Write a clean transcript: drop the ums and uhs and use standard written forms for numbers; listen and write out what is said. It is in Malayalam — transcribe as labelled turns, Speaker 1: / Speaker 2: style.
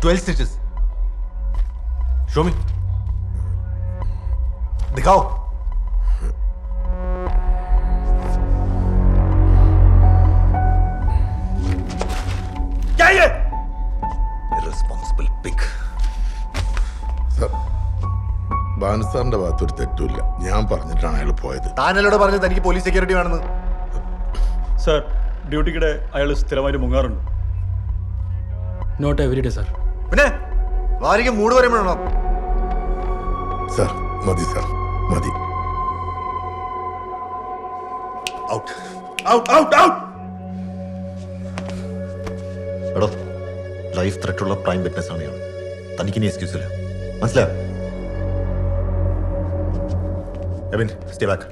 Speaker 1: 12 stitches. Show me. दिखाओ. क्या ये? Irresponsible pig.
Speaker 2: സർ, ബാനസാറിന്റെ ഭാഗത്തൊരു തെറ്റുമില്ല. ഞാൻ പറഞ്ഞിട്ടാണ് അയാൾ പോയത്.
Speaker 1: താനല്ലോട് പറഞ്ഞത് തനിക്ക് പോലീസ് സെക്യൂരിറ്റി വേണമെന്ന്.
Speaker 3: സർ, ഡ്യൂട്ടിക്കിടെ അയാൾ സ്ഥിരമായിട്ട് മുങ്ങാറുണ്ട്.
Speaker 4: Not every day sir.
Speaker 1: പിന്നെ വാരിക്ക് മൂട് പറയുമ്പോഴാണോ?
Speaker 2: സർ, മതി സർ, മതി.
Speaker 1: Out out out out. എടോ, ലൈഫ് ത്രെറ്റ് ഉള്ള പ്രൈം വിറ്റ്നസ് ആണ് ഇയാൾ. തനിക്കിനി എക്സ്ക്യൂസ് ഇല്ല, മനസ്സിലായോ? Ebin, stay back.